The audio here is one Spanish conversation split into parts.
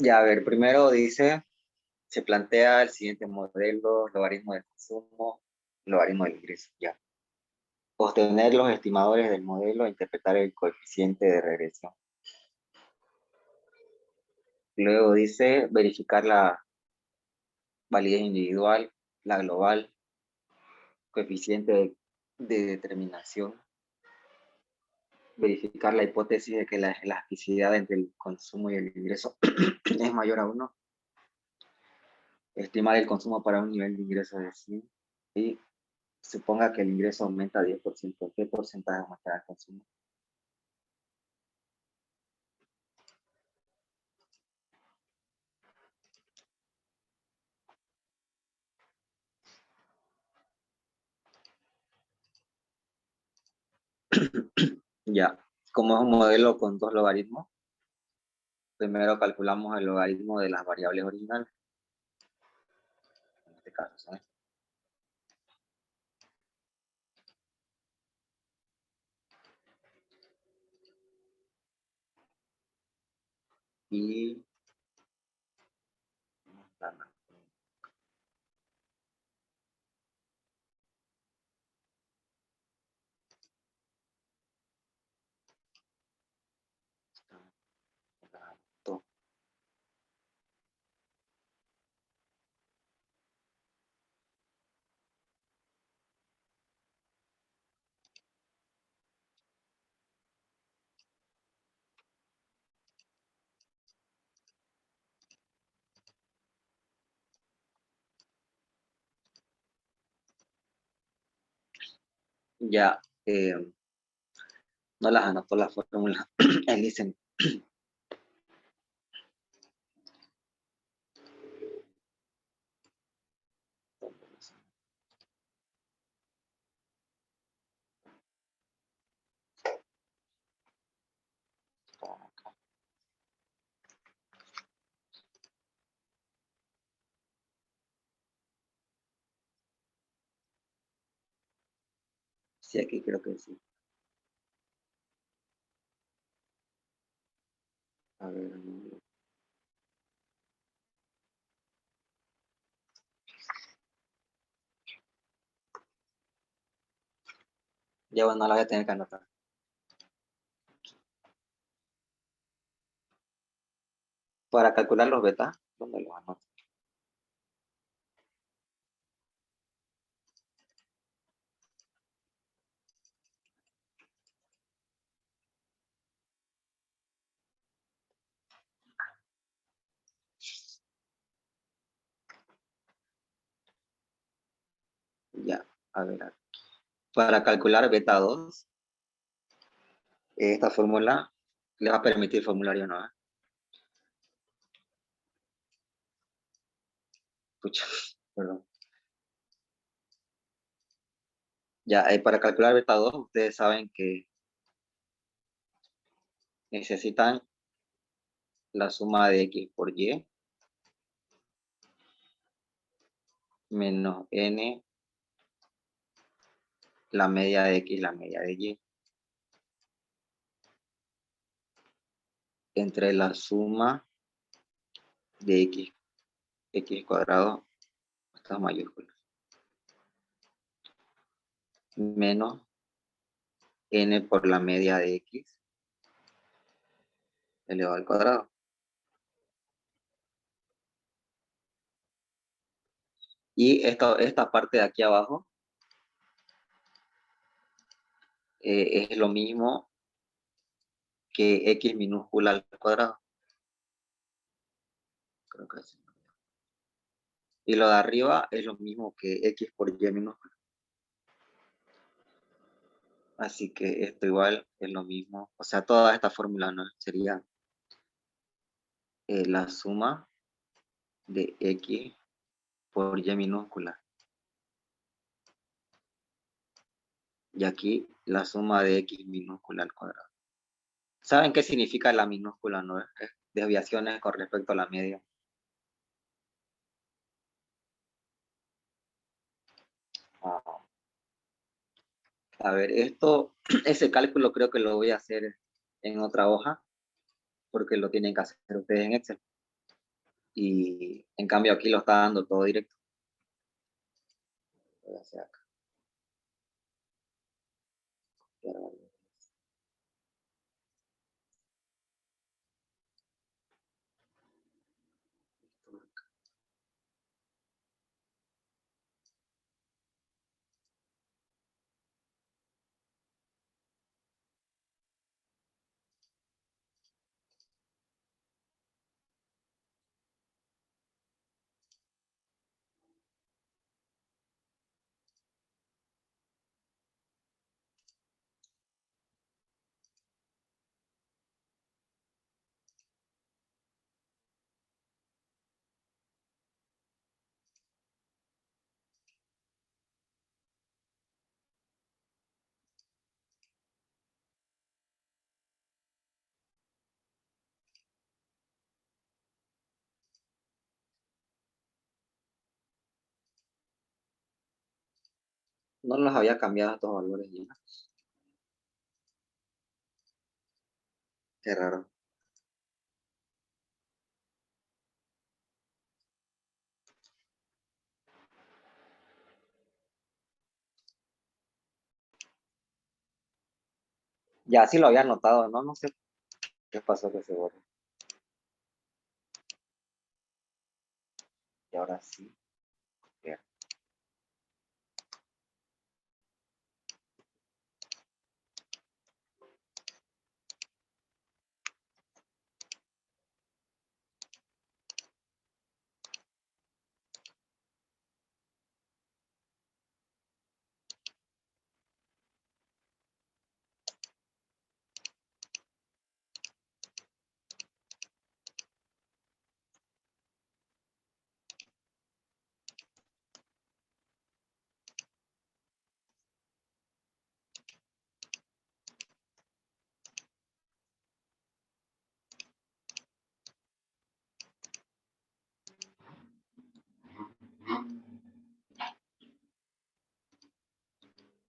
Ya, a ver, primero dice, se plantea el siguiente modelo, logaritmo del consumo, logaritmo del ingreso, ya. Obtener los estimadores del modelo e interpretar el coeficiente de regresión. Luego dice, verificar la validez individual, la global, coeficiente de determinación, verificar la hipótesis de que la elasticidad entre el consumo y el ingreso es mayor a 1, estimar el consumo para un nivel de ingreso de 100 y suponga que el ingreso aumenta 10%, ¿qué porcentaje aumentará el consumo? Ya, como es un modelo con dos logaritmos, primero calculamos el logaritmo de las variables originales, en este caso, ¿sabes? Y ya, no las anotó la fórmula, él dice, sí, aquí creo que sí. A ver, ya bueno, la voy a tener que anotar. Para calcular los betas, ¿dónde los anoto? Ya, a ver. Para calcular beta 2, esta fórmula le va a permitir formulario, ¿no? Pucha, perdón. Ya, para calcular beta 2, ustedes saben que necesitan la suma de x por y menos n, la media de x, la media de y, entre la suma de x cuadrado, estas mayúsculas, menos n por la media de x elevado al cuadrado. Y esta parte de aquí abajo es lo mismo que x minúscula al cuadrado. Creo que sí. Y lo de arriba es lo mismo que x por y minúscula. Así que esto igual es lo mismo. O sea, toda esta fórmula, ¿no? Sería la suma de x por y minúscula. Y aquí la suma de x minúscula al cuadrado. ¿Saben qué significa la minúscula, no? Es desviaciones con respecto a la media. Ah, a ver, ese cálculo creo que lo voy a hacer en otra hoja, porque lo tienen que hacer ustedes en Excel. y en cambio aquí lo está dando todo directo. Voy a hacer acá. No los había cambiado estos valores ya. Qué raro. Ya sí lo había notado, ¿no? No sé qué pasó que se borró. Y ahora sí. Bien.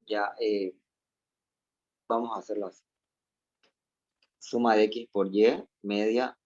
Ya, vamos a hacerlo así. Suma de x por y, media.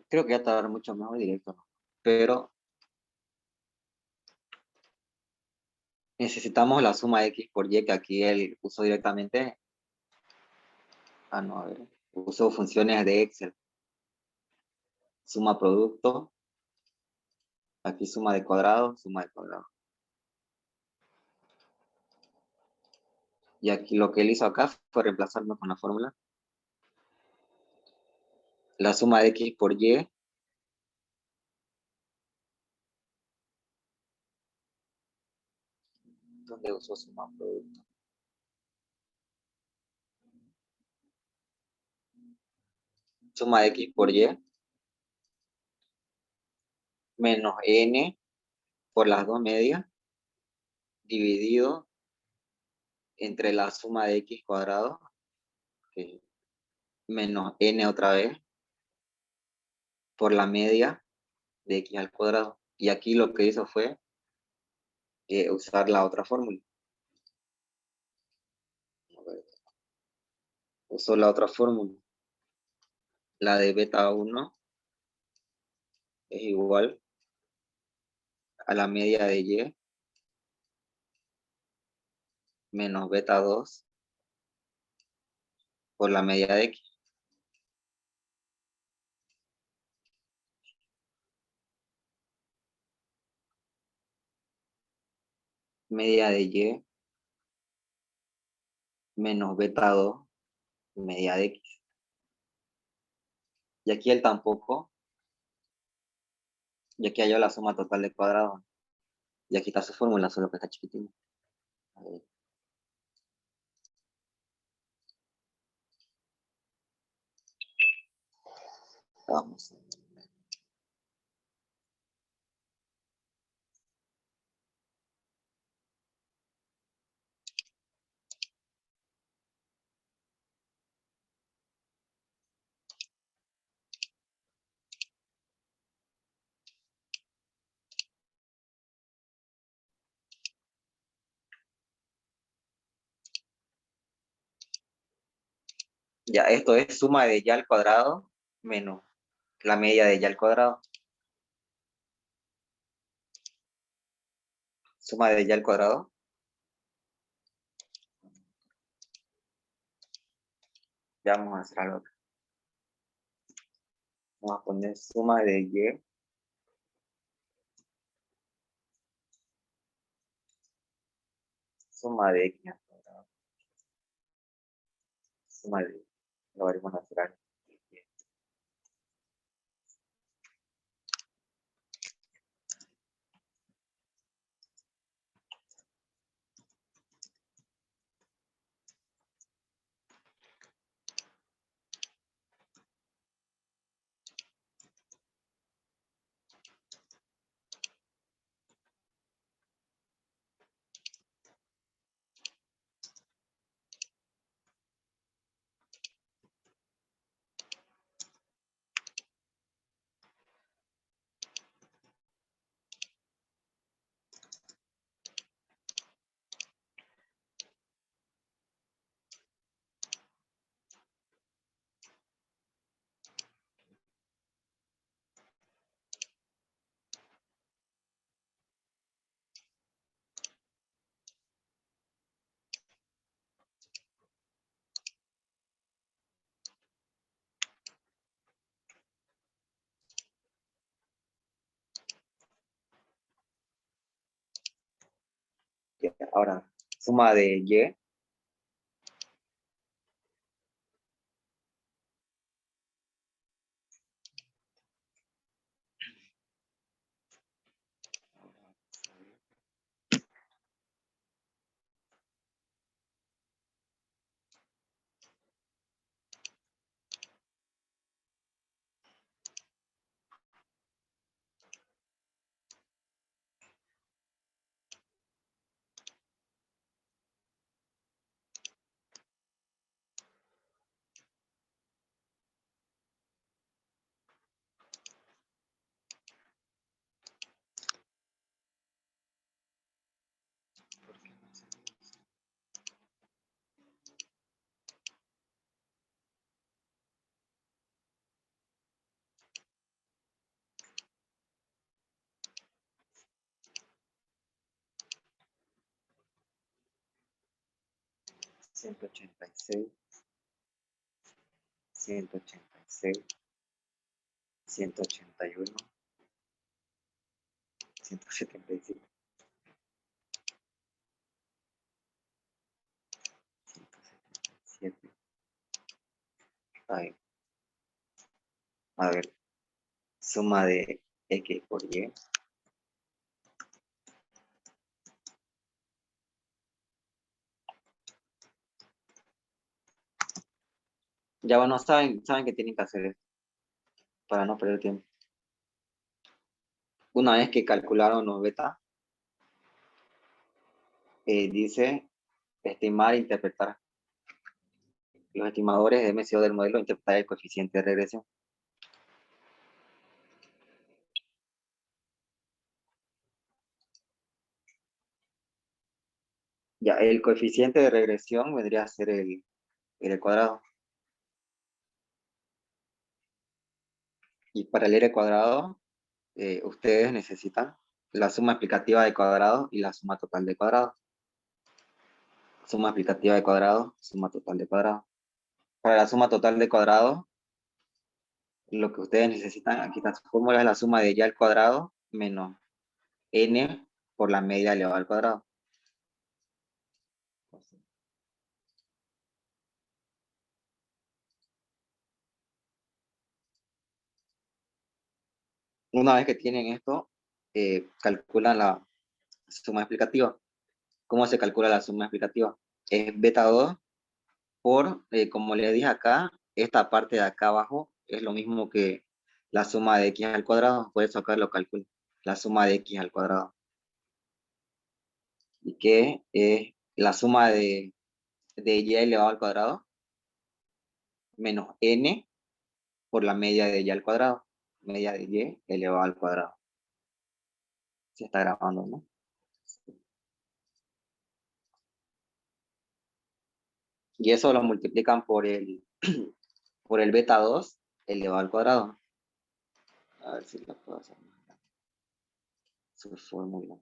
Creo que ya te va a dar mucho mejor directo, ¿no? Pero necesitamos la suma de x por y, que aquí él usó directamente. Ah, no, a ver. Usó funciones de Excel. Suma producto. Aquí suma de cuadrado, suma de cuadrado. Y aquí lo que él hizo acá fue reemplazarlo con la fórmula. La suma de x por y, donde usó suma producto. Suma de x por y menos n por las dos medias dividido entre la suma de x cuadrado, que menos n otra vez por la media de x al cuadrado. Y aquí lo que hizo fue usar la otra fórmula. A ver, usó la otra fórmula. La de beta 1 es igual a la media de y menos beta 2 por la media de x. Media de y menos beta 2 media de x. Y aquí el tampoco, y aquí halló la suma total de cuadrados. Y aquí está su fórmula, solo que está chiquitín. A ver. Vamos. Ya, esto es suma de y al cuadrado menos la media de y al cuadrado. Suma de y al cuadrado. Ya vamos a hacer algo. Vamos a poner suma de y suma de x al cuadrado. Suma de logaritmo natural. 10. Ahora, suma de y ciento ochenta y seis, 186, 181, 177, 177. Ahí. A ver, suma de x por y. Ya bueno, saben que tienen que hacer esto para no perder tiempo. Una vez que calcularon los beta, dice estimar e interpretar. Los estimadores de MCO del modelo, interpretar el coeficiente de regresión. Ya, el coeficiente de regresión vendría a ser el cuadrado. Y para el R cuadrado, ustedes necesitan la suma explicativa de cuadrado y la suma total de cuadrado. Suma explicativa de cuadrado, suma total de cuadrado. Para la suma total de cuadrado, lo que ustedes necesitan, aquí está su fórmula, es la suma de y al cuadrado menos n por la media elevada al cuadrado. Una vez que tienen esto, calculan la suma explicativa. ¿Cómo se calcula la suma explicativa? Es beta 2 por, como le dije acá, esta parte de acá abajo es lo mismo que la suma de x al cuadrado, por eso acá lo calculo, la suma de x al cuadrado. Y que es la suma de y elevado al cuadrado menos n por la media de y al cuadrado, media de y elevado al cuadrado. Se está grabando, ¿no? Y eso lo multiplican por el beta 2 elevado al cuadrado. A ver si lo puedo hacer más grande. Su fórmula.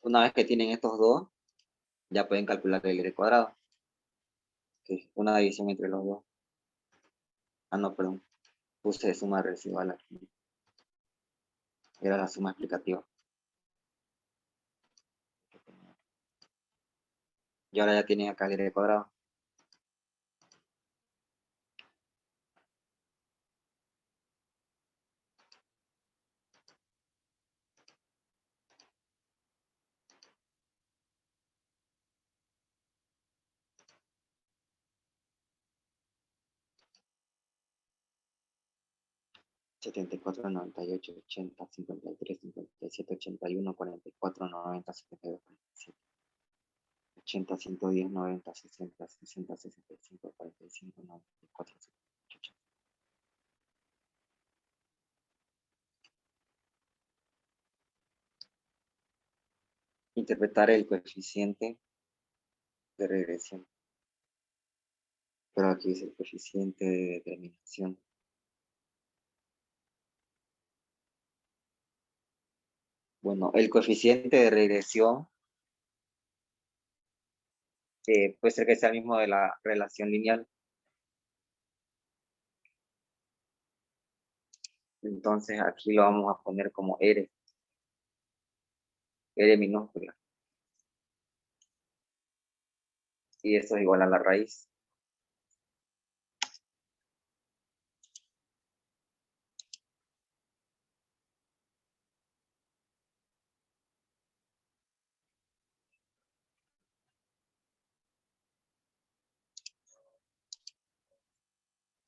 Una vez que tienen estos dos, ya pueden calcular el r cuadrado, que es una división entre los dos. Ah, no, perdón. Puse suma residual aquí. Era la suma explicativa. Y ahora ya tienen acá el r cuadrado. Setenta y cuatro, 98, 80, 53, 57, 81, 44, 90, 72, 47. 80, 110, 90, 60, 60, 65, 45, 94, 78. Interpretar el coeficiente de regresión. Pero aquí es el coeficiente de determinación. Bueno, el coeficiente de regresión puede ser que sea el mismo de la relación lineal. Entonces aquí lo vamos a poner como R minúscula. Y eso es igual a la raíz.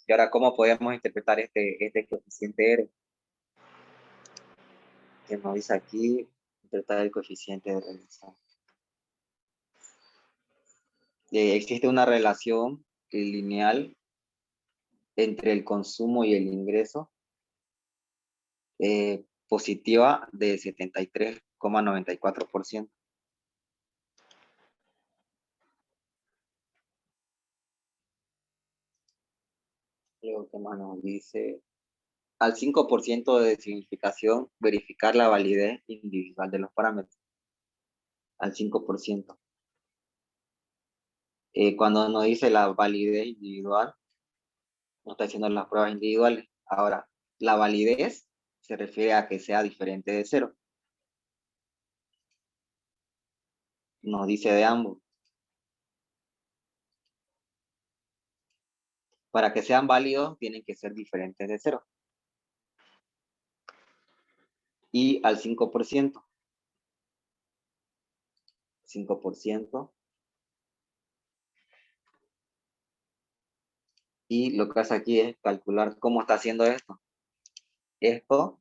Y ahora, ¿cómo podemos interpretar este coeficiente R? Que nos dice aquí, interpretar el coeficiente de regresión. Existe una relación lineal entre el consumo y el ingreso positiva de 73,94%. Luego, ¿qué más nos dice? Al 5% de significación, verificar la validez individual de los parámetros. Al 5%. Cuando nos dice la validez individual, nos está diciendo las pruebas individuales. Ahora, la validez se refiere a que sea diferente de cero. Nos dice de ambos. Para que sean válidos, tienen que ser diferentes de cero. Y al 5%. 5%. Y lo que hace aquí es calcular cómo está haciendo esto. Esto,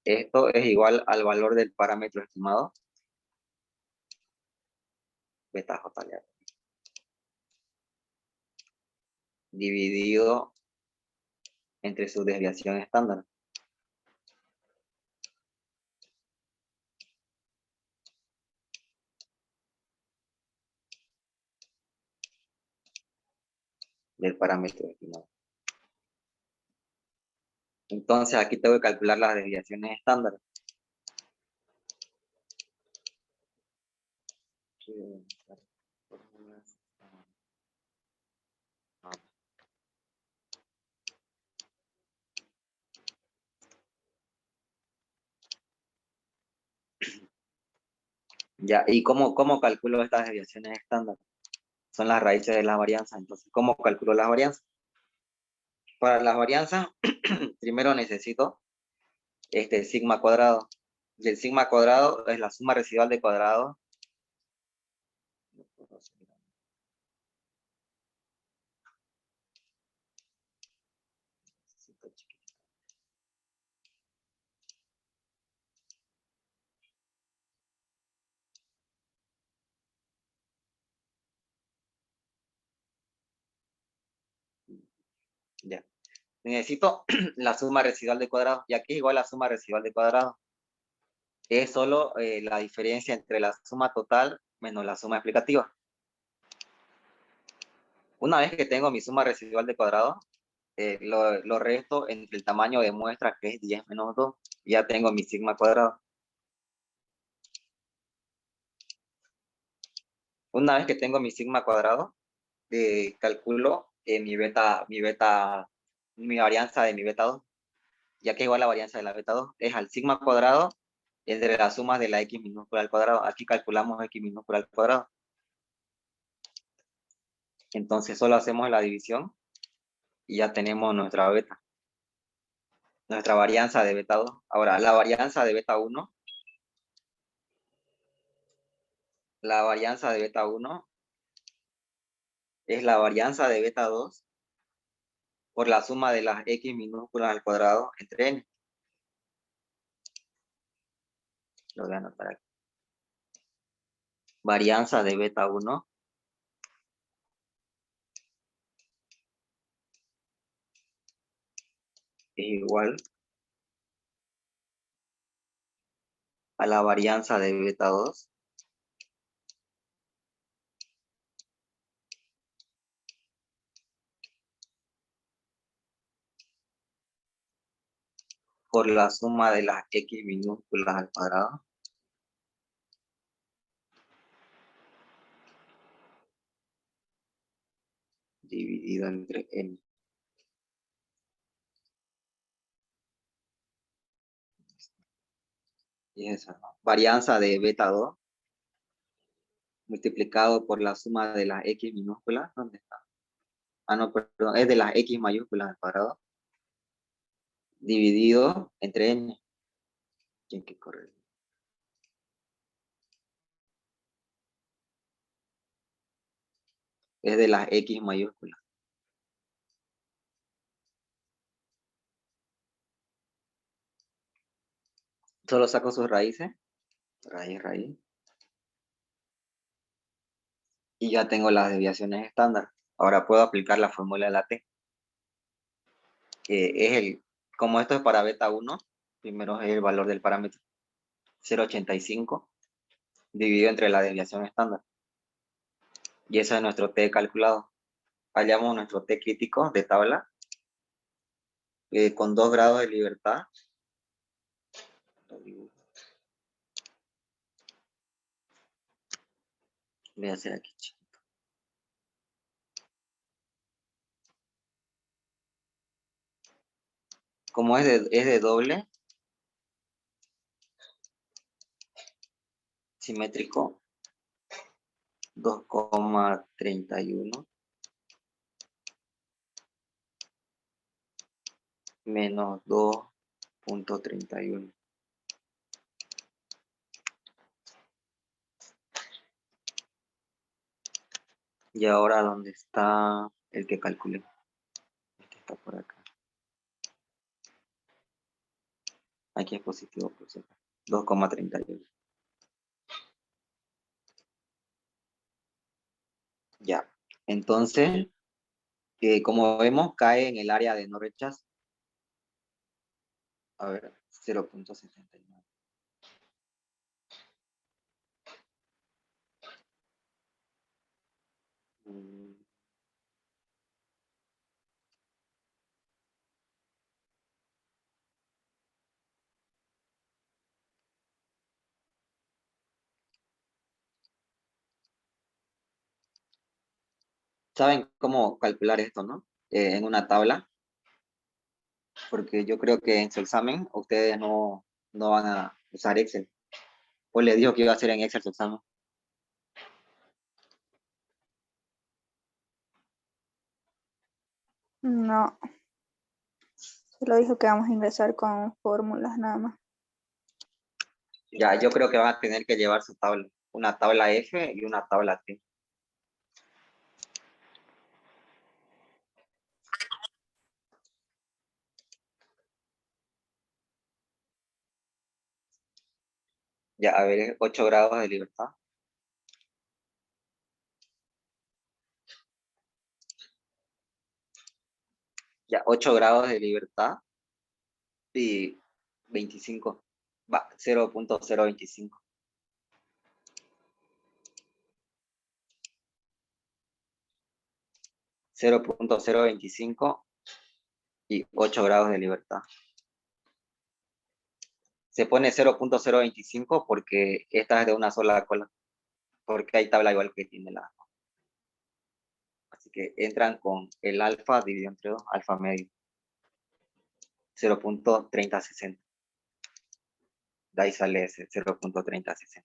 esto es igual al valor del parámetro estimado, beta j dividido entre su desviación estándar. Del parámetro estimado. Entonces aquí tengo que calcular las desviaciones estándar. Ya, ¿y cómo calculo estas desviaciones estándar? Son las raíces de las varianzas. Entonces, ¿cómo calculo las varianzas? Para las varianzas, primero necesito este sigma cuadrado. Y el sigma cuadrado es la suma residual de cuadrados. Ya. Necesito la suma residual de cuadrados. Y aquí es igual a la suma residual de cuadrados. Es solo la diferencia entre la suma total menos la suma explicativa. Una vez que tengo mi suma residual de cuadrados, lo resto entre el tamaño de muestra, que es 10 menos 2. Ya tengo mi sigma cuadrado. Una vez que tengo mi sigma cuadrado, calculo mi varianza de mi beta 2, ya que igual la varianza de la beta 2 es al sigma cuadrado entre las sumas de la x minúscula al cuadrado. Aquí calculamos x minúscula al cuadrado. Entonces solo hacemos la división y ya tenemos nuestra beta, nuestra varianza de beta 2. Ahora, la varianza de beta 1, la varianza de beta 1 es la varianza de beta 2 por la suma de las x minúsculas al cuadrado entre n. Lo voy a anotar aquí. Varianza de beta 1 es igual a la varianza de beta 2 por la suma de las x minúsculas al cuadrado dividido entre n. Y esa, ¿no? Varianza de beta 2 multiplicado por la suma de las x minúsculas. ¿Dónde está? Ah, no, perdón, es de las x mayúsculas al cuadrado dividido entre n. Tiene que correr. Es de las x mayúsculas. Solo saco sus raíces. Raíz. Y ya tengo las desviaciones estándar. Ahora puedo aplicar la fórmula de la t. Como esto es para beta 1, primero es el valor del parámetro 0,85 dividido entre la desviación estándar. Y ese es nuestro t calculado. Hallamos nuestro t crítico de tabla con 2 grados de libertad. Voy a hacer aquí. Como es de doble, simétrico, 2,31 menos 2,31. Y ahora, ¿dónde está el que calculé? Este está por acá. Aquí es positivo, por cierto. 2,38. Ya. Entonces, como vemos, cae en el área de no rechazo. A ver, 0,69. Mm, ¿Saben cómo calcular esto, no? En una tabla, porque yo creo que en su examen ustedes no van a usar Excel. Pues le dijo que iba a hacer en Excel su examen. No, solo dijo que vamos a ingresar con fórmulas nada más. Ya, yo creo que van a tener que llevar su tabla. Una tabla F y una tabla T. Ya, a ver, 8 grados de libertad. Ya, 8 grados de libertad y 25. Va, 0,025. 0,025 y 8 grados de libertad. Se pone 0,025 porque esta es de una sola cola, porque hay tabla igual que tiene la. Así que entran con el alfa dividido entre 2, alfa medio, 0,3060. De ahí sale ese 0,3060.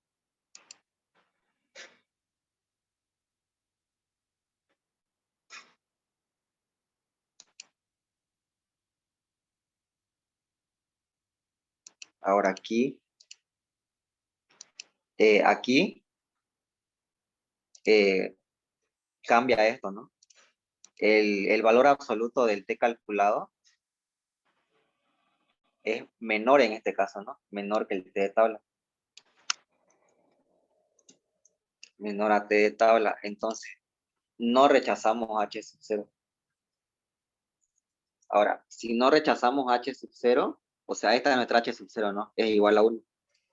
Ahora aquí eh, cambia esto, ¿no? El valor absoluto del t calculado es menor en este caso, ¿no? Menor que el t de tabla. Menor a t de tabla. Entonces, no rechazamos h sub 0. Ahora, si no rechazamos h sub 0, o sea, esta es nuestra h sub 0, ¿no? Es igual a 1.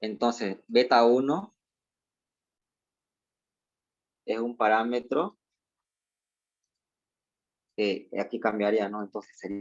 Entonces, beta 1 es un parámetro, aquí cambiaría, ¿no? Entonces sería